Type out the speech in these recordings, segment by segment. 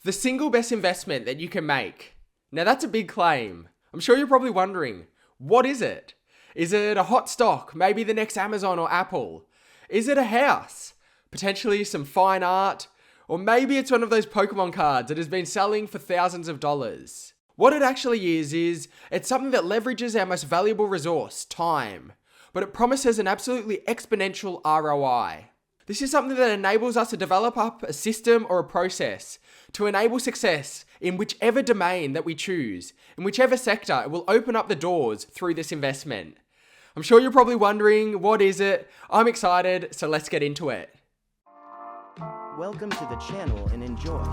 The single best investment that you can make. Now that's a big claim. I'm sure you're probably wondering, what is it? Is it a hot stock, maybe the next Amazon or Apple? Is it a house? Potentially some fine art? Or maybe it's one of those Pokemon cards that has been selling for thousands of dollars. What it actually is it's something that leverages our most valuable resource, time. But it promises an absolutely exponential ROI. This is something that enables us to develop up a system or a process to enable success in whichever domain that we choose, in whichever sector. It will open up the doors through this investment. I'm sure you're probably wondering, what is it? I'm excited, so let's get into it. Welcome to the channel and enjoy.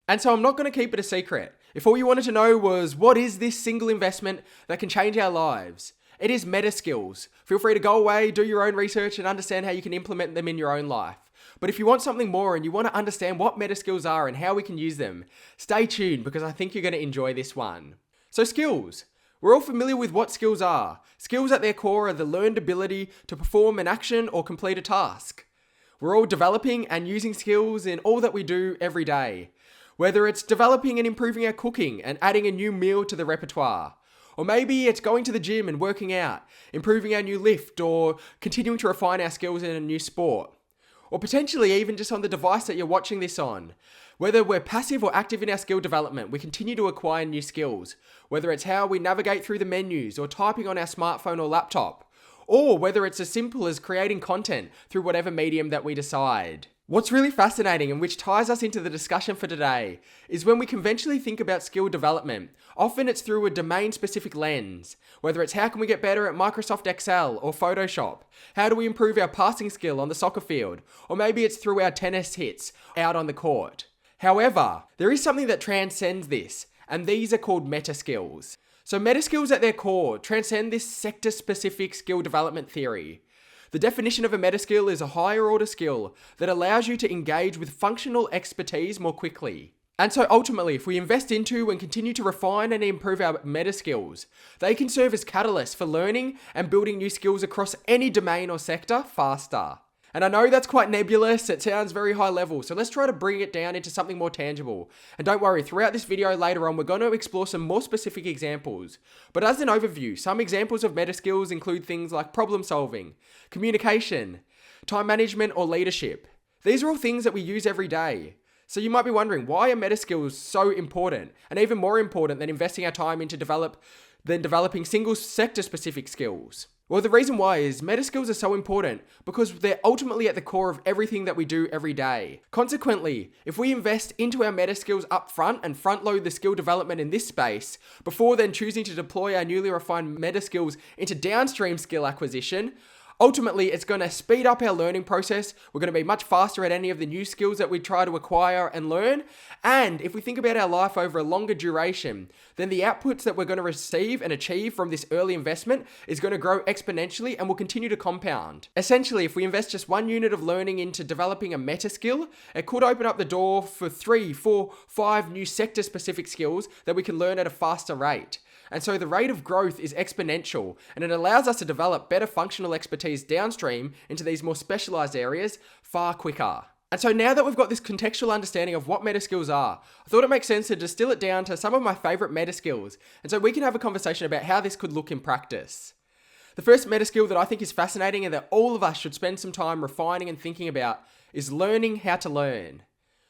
And so I'm not going to keep it a secret. If all you wanted to know was, what is this single investment that can change our lives? It is metaskills. Feel free to go away, do your own research, and understand how you can implement them in your own life. But if you want something more and you want to understand what metaskills are and how we can use them, stay tuned because I think you're going to enjoy this one. So skills. We're all familiar with what skills are. Skills at their core are the learned ability to perform an action or complete a task. We're all developing and using skills in all that we do every day. Whether it's developing and improving our cooking and adding a new meal to the repertoire. Or maybe it's going to the gym and working out, improving our new lift, or continuing to refine our skills in a new sport. Or potentially even just on the device that you're watching this on. Whether we're passive or active in our skill development, we continue to acquire new skills. Whether it's how we navigate through the menus or typing on our smartphone or laptop. Or whether it's as simple as creating content through whatever medium that we decide. What's really fascinating and which ties us into the discussion for today is when we conventionally think about skill development, often it's through a domain-specific lens. Whether it's how can we get better at Microsoft Excel or Photoshop? How do we improve our passing skill on the soccer field? Or maybe it's through our tennis hits out on the court. However, there is something that transcends this, and these are called metaskills. So metaskills at their core transcend this sector-specific skill development theory. The definition of a metaskill is a higher order skill that allows you to engage with functional expertise more quickly. And so ultimately, if we invest into and continue to refine and improve our metaskills, they can serve as catalysts for learning and building new skills across any domain or sector faster. And I know that's quite nebulous, it sounds very high level, so let's try to bring it down into something more tangible. And don't worry, throughout this video later on, we're going to explore some more specific examples. But as an overview, some examples of metaskills include things like problem solving, communication, time management, or leadership. These are all things that we use every day. So you might be wondering, why are metaskills so important, and even more important than investing our time into developing single sector specific skills? Well, the reason why is metaskills are so important because they're ultimately at the core of everything that we do every day. Consequently, if we invest into our metaskills up front and front load the skill development in this space, before then choosing to deploy our newly refined metaskills into downstream skill acquisition, ultimately, it's going to speed up our learning process. We're going to be much faster at any of the new skills that we try to acquire and learn. And if we think about our life over a longer duration, then the outputs that we're going to receive and achieve from this early investment is going to grow exponentially and will continue to compound. Essentially, if we invest just 1 unit of learning into developing a meta skill, it could open up the door for 3, 4, 5 new sector-specific skills that we can learn at a faster rate. And so the rate of growth is exponential, and it allows us to develop better functional expertise downstream into these more specialized areas far quicker. And so now that we've got this contextual understanding of what metaskills are, I thought it makes sense to distill it down to some of my favorite metaskills, and so we can have a conversation about how this could look in practice. The first metaskill that I think is fascinating and that all of us should spend some time refining and thinking about is learning how to learn.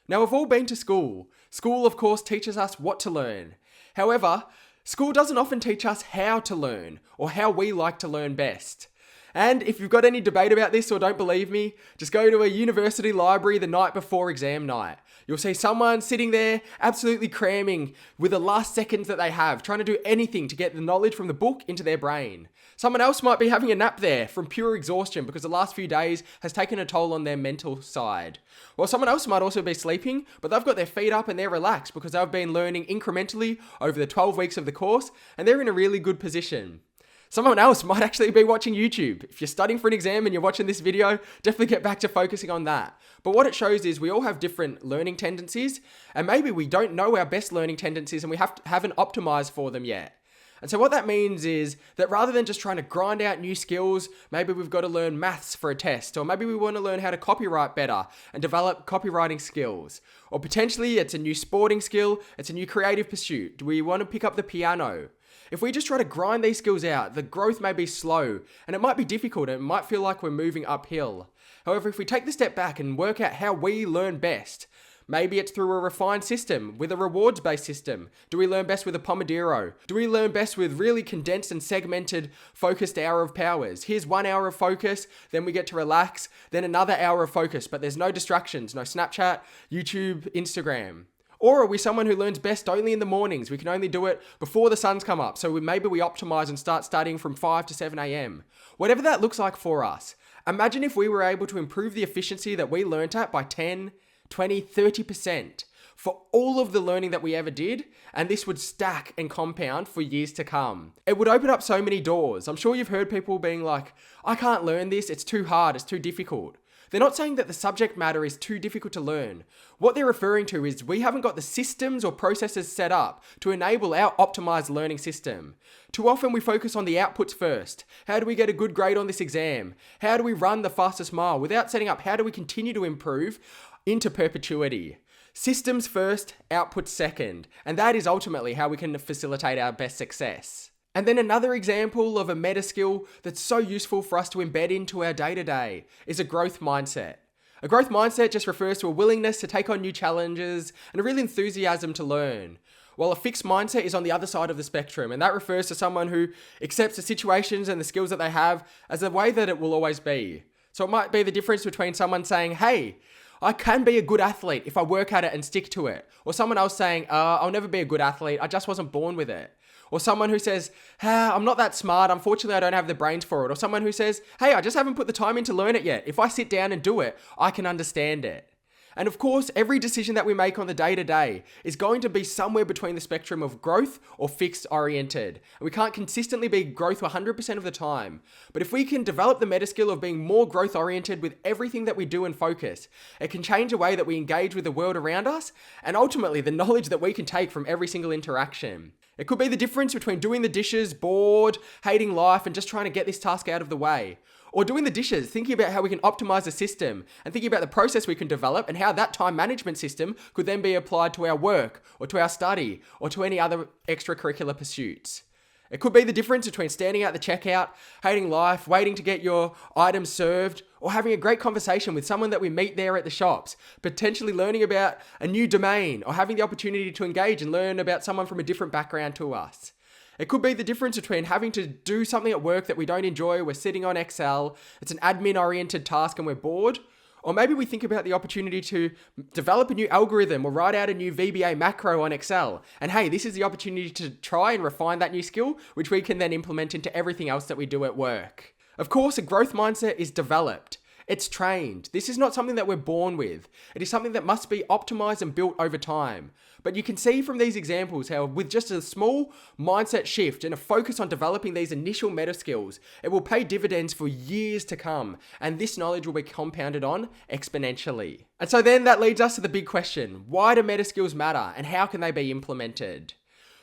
Now, we've all been to school. School, of course, teaches us what to learn. However, school doesn't often teach us how to learn or how we like to learn best. And if you've got any debate about this or don't believe me, just go to a university library the night before exam night. You'll see someone sitting there absolutely cramming with the last seconds that they have, trying to do anything to get the knowledge from the book into their brain. Someone else might be having a nap there from pure exhaustion because the last few days has taken a toll on their mental side. While someone else might also be sleeping, but they've got their feet up and they're relaxed because they've been learning incrementally over the 12 weeks of the course and they're in a really good position. Someone else might actually be watching YouTube. If you're studying for an exam and you're watching this video, definitely get back to focusing on that. But what it shows is we all have different learning tendencies, and maybe we don't know our best learning tendencies and we haven't optimized for them yet. And so what that means is that rather than just trying to grind out new skills, maybe we've got to learn maths for a test, or maybe we want to learn how to copyright better and develop copywriting skills. Or potentially it's a new sporting skill, it's a new creative pursuit. Do we want to pick up the piano? If we just try to grind these skills out, the growth may be slow and it might be difficult and it might feel like we're moving uphill. However, if we take the step back and work out how we learn best, maybe it's through a refined system, with a rewards-based system. Do we learn best with a Pomodoro? Do we learn best with really condensed and segmented focused hour of powers? Here's 1 hour of focus, then we get to relax, then another hour of focus, but there's no distractions, no Snapchat, YouTube, Instagram. Or are we someone who learns best only in the mornings? We can only do it before the sun's come up. So maybe we optimize and start studying from 5 to 7 a.m. Whatever that looks like for us. Imagine if we were able to improve the efficiency that we learnt at by 10, 20, 30% for all of the learning that we ever did, and this would stack and compound for years to come. It would open up so many doors. I'm sure you've heard people being like, I can't learn this, it's too hard, it's too difficult. They're not saying that the subject matter is too difficult to learn. What they're referring to is we haven't got the systems or processes set up to enable our optimized learning system. Too often we focus on the outputs first. How do we get a good grade on this exam? How do we run the fastest mile? Without setting up how do we continue to improve into perpetuity. Systems first, outputs second. And that is ultimately how we can facilitate our best success. And then another example of a meta skill that's so useful for us to embed into our day-to-day is a growth mindset. A growth mindset just refers to a willingness to take on new challenges and a real enthusiasm to learn. While a fixed mindset is on the other side of the spectrum, and that refers to someone who accepts the situations and the skills that they have as the way that it will always be. So it might be the difference between someone saying, hey, I can be a good athlete if I work at it and stick to it. Or someone else saying, I'll never be a good athlete, I just wasn't born with it. Or someone who says, I'm not that smart, unfortunately I don't have the brains for it. Or someone who says, hey, I just haven't put the time in to learn it yet. If I sit down and do it, I can understand it. And of course, every decision that we make on the day-to-day is going to be somewhere between the spectrum of growth or fixed oriented. And we can't consistently be growth 100% of the time. But if we can develop the meta skill of being more growth oriented with everything that we do and focus, it can change the way that we engage with the world around us and ultimately the knowledge that we can take from every single interaction. It could be the difference between doing the dishes, bored, hating life, and just trying to get this task out of the way. Or doing the dishes, thinking about how we can optimize the system and thinking about the process we can develop and how that time management system could then be applied to our work or to our study or to any other extracurricular pursuits. It could be the difference between standing at the checkout, hating life, waiting to get your items served, or having a great conversation with someone that we meet there at the shops, potentially learning about a new domain or having the opportunity to engage and learn about someone from a different background to us. It could be the difference between having to do something at work that we don't enjoy, we're sitting on Excel, it's an admin-oriented task and we're bored. Or maybe we think about the opportunity to develop a new algorithm or write out a new VBA macro on Excel. And hey, this is the opportunity to try and refine that new skill, which we can then implement into everything else that we do at work. Of course, a growth mindset is developed. It's trained. This is not something that we're born with. It is something that must be optimized and built over time. But you can see from these examples how with just a small mindset shift and a focus on developing these initial meta skills, it will pay dividends for years to come. And this knowledge will be compounded on exponentially. And so then that leads us to the big question. Why do meta skills matter and how can they be implemented?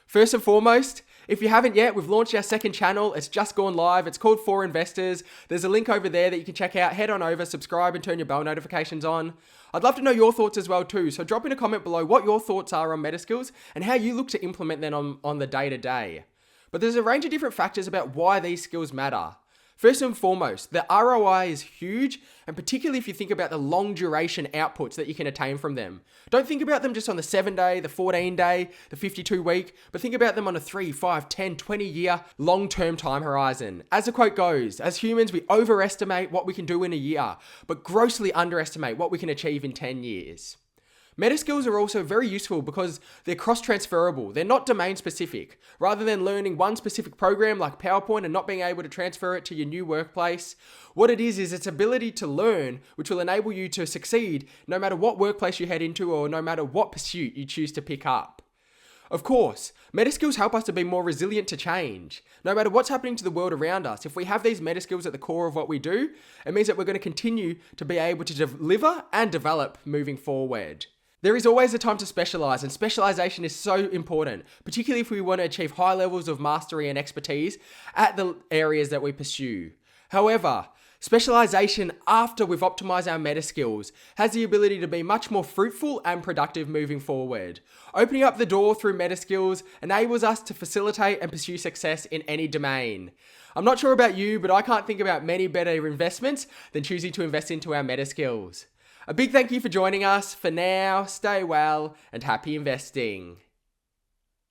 First and foremost, if you haven't yet, we've launched our second channel. It's just gone live. It's called For Investors. There's a link over there that you can check out. Head on over, subscribe, and turn your bell notifications on. I'd love to know your thoughts as well too. So drop in a comment below what your thoughts are on meta skills and how you look to implement them on the day-to-day. But there's a range of different factors about why these skills matter. First and foremost, the ROI is huge, and particularly if you think about the long duration outputs that you can attain from them. Don't think about them just on the 7-day, the 14-day, the 52-week, but think about them on a 3, 5, 10, 20-year long-term time horizon. As the quote goes, as humans, we overestimate what we can do in a year, but grossly underestimate what we can achieve in 10 years. Meta skills are also very useful because they're cross-transferable. They're not domain-specific. Rather than learning one specific program like PowerPoint and not being able to transfer it to your new workplace, what it is its ability to learn, which will enable you to succeed no matter what workplace you head into or no matter what pursuit you choose to pick up. Of course, meta skills help us to be more resilient to change. No matter what's happening to the world around us, if we have these meta skills at the core of what we do, it means that we're going to continue to be able to deliver and develop moving forward. There is always a time to specialize, and specialization is so important, particularly if we want to achieve high levels of mastery and expertise at the areas that we pursue. However, specialization after we've optimized our meta skills has the ability to be much more fruitful and productive moving forward. Opening up the door through meta skills enables us to facilitate and pursue success in any domain. I'm not sure about you, but I can't think about many better investments than choosing to invest into our meta skills. A big thank you for joining us. For now, stay well and happy investing.